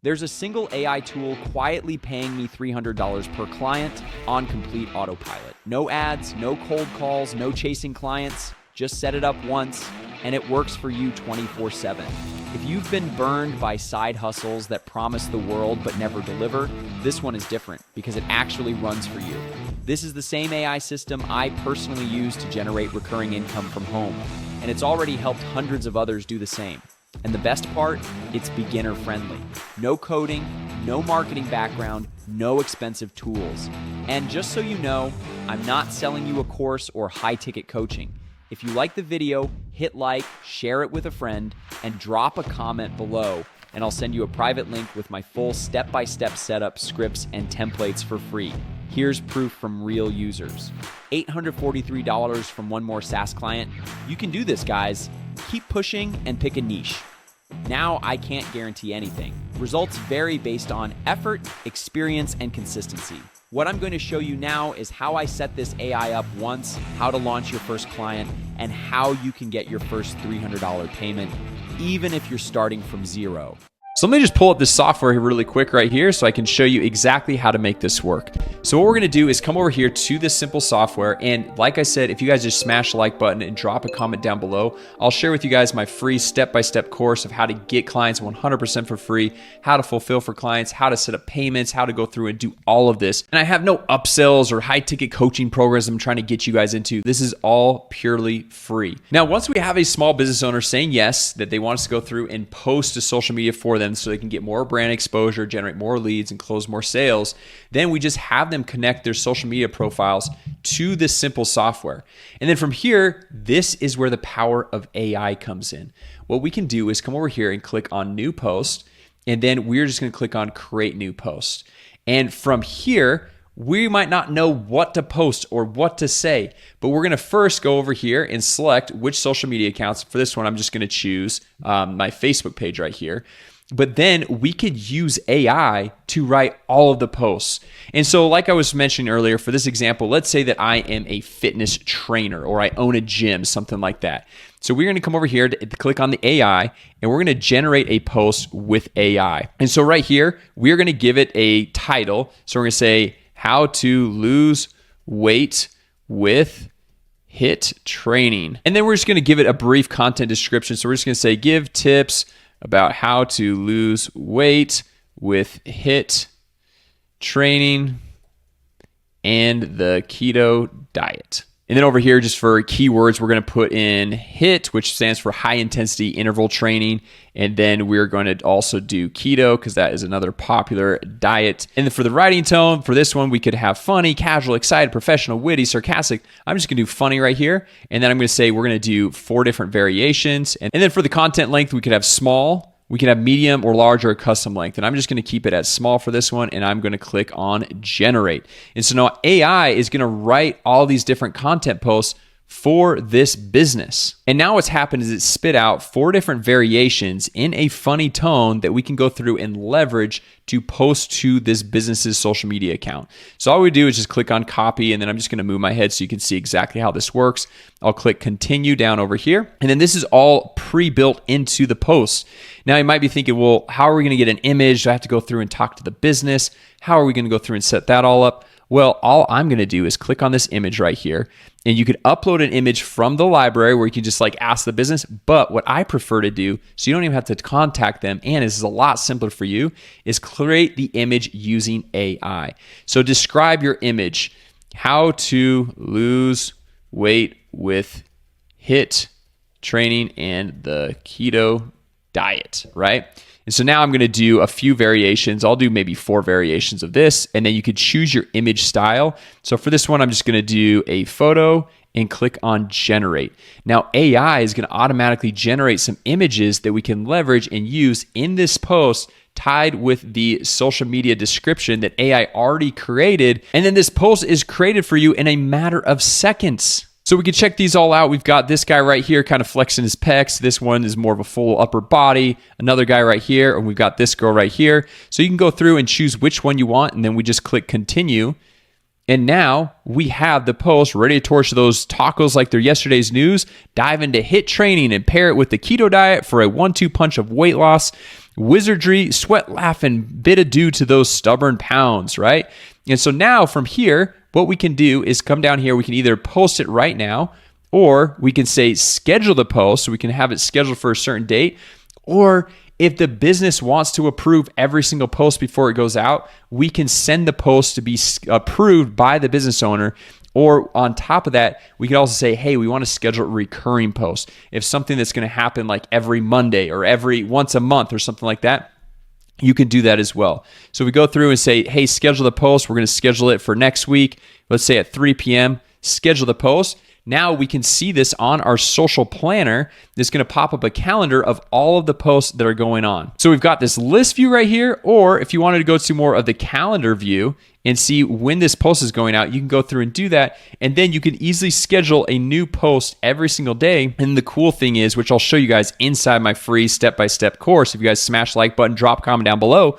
There's a single AI tool quietly paying me $300 per client on complete autopilot. No ads, no cold calls, no chasing clients. Just set it up once, and it works for you 24/7. If you've been burned by side hustles that promise the world but never deliver, this one is different because it actually runs for you. This is the same AI system I personally use to generate recurring income from home, and it's already helped hundreds of others do the same. And the best part, it's beginner friendly. No coding, no marketing background, no expensive tools. And just so you know, I'm not selling you a course or high-ticket coaching. If you like the video, hit like, share it with a friend, and drop a comment below, and I'll send you a private link with my full step-by-step setup, scripts, and templates for free. Here's proof from real users. $843 from one more SaaS client. You can do this, guys. Keep pushing and pick a niche. Now, I can't guarantee anything. Results vary based on effort, experience, and consistency. What I'm going to show you now is how I set this AI up once, how to launch your first client, and how you can get your first $300 payment, even if you're starting from zero. So let me just pull up this software here really quick right here so I can show you exactly how to make this work. So what we're gonna do is come over here to this simple software, and like I said, if you guys just smash the like button and drop a comment down below, I'll share with you guys my free step-by-step course of how to get clients 100% for free, how to fulfill for clients, how to set up payments, how to go through and do all of this. And I have no upsells or high-ticket coaching programs I'm trying to get you guys into. This is all purely free. Now, once we have a small business owner saying yes, that they want us to go through and post to social media for them so they can get more brand exposure, generate more leads, and close more sales, then we just have them connect their social media profiles to this simple software. And then from here, this is where the power of AI comes in. What we can do is come over here and click on New Post, and then we're just going to click on Create New Post. And from here, we might not know what to post or what to say, but we're going to first go over here and select which social media accounts. For this one, I'm just going to choose my Facebook page right here. But then we could use AI to write all of the posts. And so like I was mentioning earlier, for this example, let's say that I am a fitness trainer or I own a gym, something like that. So we're going to come over here to click on the AI, and we're going to generate a post with AI. And so right here, we're going to give it a title. So we're going to say, how to lose weight with HIIT training. And then we're just going to give it a brief content description. So we're just going to say, give tips about how to lose weight with HIIT training and the keto diet. And then over here, just for keywords, we're going to put in HIIT, which stands for high intensity interval training. And then we're going to also do keto because that is another popular diet. And then for the writing tone, for this one, we could have funny, casual, excited, professional, witty, sarcastic. I'm just going to do funny right here. And then I'm going to say we're going to do 4 different variations. And then for the content length, we could have small, we can have medium or large or custom length. And I'm just going to keep it at small for this one. And I'm going to click on generate. And so now AI is going to write all these different content posts for this business. And now what's happened is it spit out 4 different variations in a funny tone that we can go through and leverage to post to this business's social media account. So all we do is just click on copy, and then I'm just going to move my head so you can see exactly how this works. I'll click continue down over here. And then this is all pre-built into the post. Now you might be thinking, well, how are we going to get an image? Do I have to go through and talk to the business? How are we going to go through and set that all up? Well, all I'm going to do is click on this image right here, and you could upload an image from the library where you can just like ask the business. But what I prefer to do, so you don't even have to contact them, and this is a lot simpler for you, is create the image using AI. So describe your image, how to lose weight with HIIT training and the keto diet, right? And so now I'm going to do a few variations. I'll do maybe 4 variations of this, and then you could choose your image style. So for this one, I'm just going to do a photo and click on generate. Now AI is going to automatically generate some images that we can leverage and use in this post tied with the social media description that AI already created. And then this post is created for you in a matter of seconds. So we can check these all out. We've got this guy right here kind of flexing his pecs. This one is more of a full upper body. Another guy right here, and we've got this girl right here. So you can go through and choose which one you want, and then we just click continue. And now we have the post ready to torch those tacos like they're yesterday's news, dive into HIIT training and pair it with the keto diet for a 1-2 punch of weight loss. wizardry, sweat, laugh, and bid adieu to those stubborn pounds, right? And so now from here, what we can do is come down here. We can either post it right now, or we can say schedule the post, so we can have it scheduled for a certain date. Or if the business wants to approve every single post before it goes out, we can send the post to be approved by the business owner. Or on top of that, we can also say, hey, we want to schedule a recurring post. If something that's going to happen like every Monday or every once a month or something like that, you can do that as well. So we go through and say, hey, schedule the post. We're going to schedule it for next week. Let's say at 3 p.m., schedule the post. Now we can see this on our social planner. It's going to pop up a calendar of all of the posts that are going on. So we've got this list view right here, or if you wanted to go to more of the calendar view and see when this post is going out, you can go through and do that. And then you can easily schedule a new post every single day. And the cool thing is, which I'll show you guys inside my free step-by-step course, if you guys smash the like button, drop a comment down below,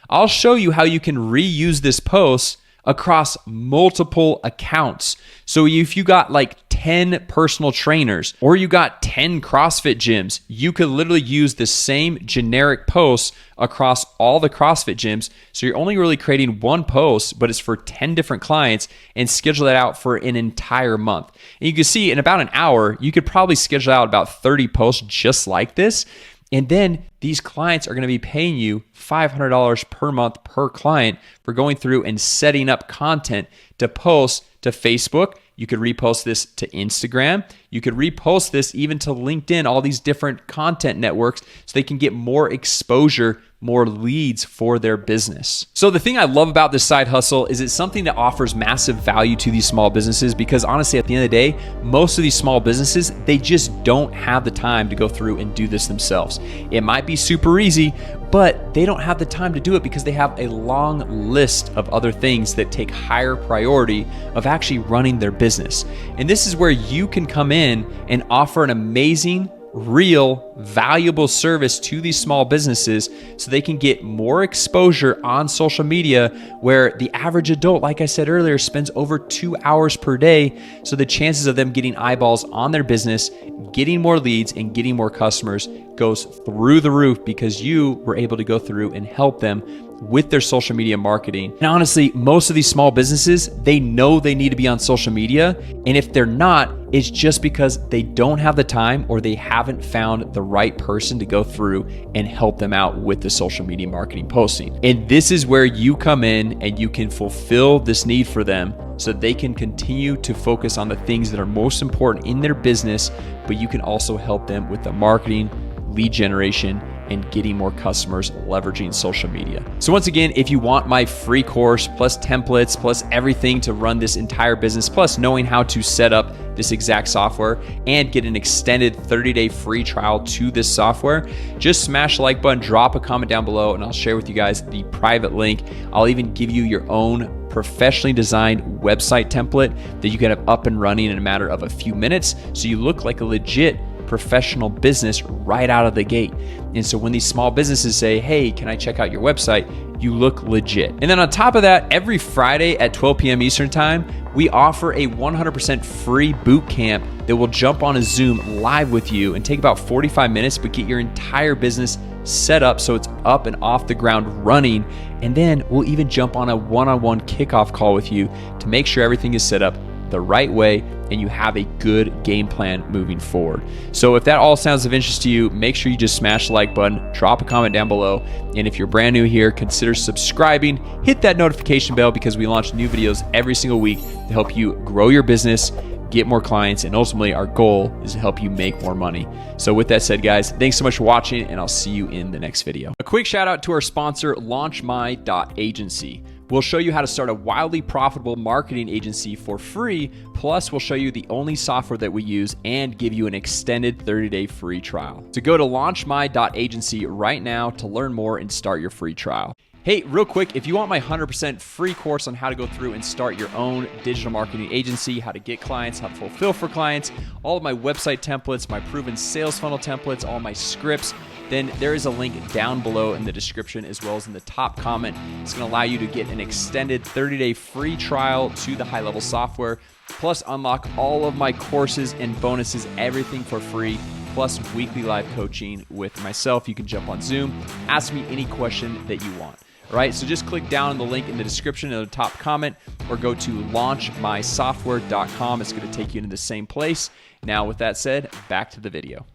I'll show you how you can reuse this post across multiple accounts. So if you got like 10 personal trainers or you got 10 CrossFit gyms, you could literally use the same generic posts across all the CrossFit gyms. So you're only really creating one post, but it's for 10 different clients, and schedule that out for an entire month. And you can see in about an hour, you could probably schedule out about 30 posts just like this. And then these clients are going to be paying you $500 per month per client for going through and setting up content to post to Facebook. You could repost this to Instagram. You could repost this even to LinkedIn, all these different content networks, so they can get more exposure, more leads for their business. So the thing I love about this side hustle is it's something that offers massive value to these small businesses, because honestly, at the end of the day, most of these small businesses, they just don't have the time to go through and do this themselves. It might be super easy, but they don't have the time to do it because they have a long list of other things that take higher priority of actually running their business. And this is where you can come in and offer an amazing, real, valuable service to these small businesses so they can get more exposure on social media, where the average adult, like I said earlier, spends over 2 hours per day. So the chances of them getting eyeballs on their business, getting more leads, and getting more customers goes through the roof because you were able to go through and help them with their social media marketing. And honestly, most of these small businesses, they know they need to be on social media. And if they're not, it's just because they don't have the time, or they haven't found the right person to go through and help them out with the social media marketing posting. And this is where you come in and you can fulfill this need for them so they can continue to focus on the things that are most important in their business, but you can also help them with the marketing, lead generation, and getting more customers leveraging social media. So once again, if you want my free course, plus templates, plus everything to run this entire business, plus knowing how to set up this exact software and get an extended 30-day free trial to this software, just smash the like button, drop a comment down below, and I'll share with you guys the private link. I'll even give you your own professionally designed website template that you can have up and running in a matter of a few minutes, so you look like a legit professional business right out of the gate. And so when these small businesses say, hey, can I check out your website? You look legit. And then on top of that, every Friday at 12 p.m. Eastern time, we offer a 100% free boot camp that will jump on a Zoom live with you and take about 45 minutes, but get your entire business set up so it's up and off the ground running. And then we'll even jump on a one-on-one kickoff call with you to make sure everything is set up the right way and you have a good game plan moving forward. So if that all sounds of interest to you, make sure you just smash the like button, drop a comment down below. And if you're brand new here, consider subscribing, hit that notification bell, because we launch new videos every single week to help you grow your business, get more clients, and ultimately our goal is to help you make more money. So with that said, guys, thanks so much for watching, and I'll see you in the next video. A quick shout out to our sponsor, LaunchMy.agency. We'll show you how to start a wildly profitable marketing agency for free. Plus, we'll show you the only software that we use and give you an extended 30-day free trial. So go to launchmy.agency right now to learn more and start your free trial. Hey, real quick, if you want my 100% free course on how to go through and start your own digital marketing agency, how to get clients, how to fulfill for clients, all of my website templates, my proven sales funnel templates, all my scripts, then there is a link down below in the description as well as in the top comment. It's going to allow you to get an extended 30-day free trial to the HighLevel software, plus unlock all of my courses and bonuses, everything for free plus weekly live coaching with myself. You can jump on Zoom, ask me any question that you want. All right, so just click down on the link in the description in the top comment or go to launchmysoftware.com. It's going to take you into the same place. Now, with that said, back to the video.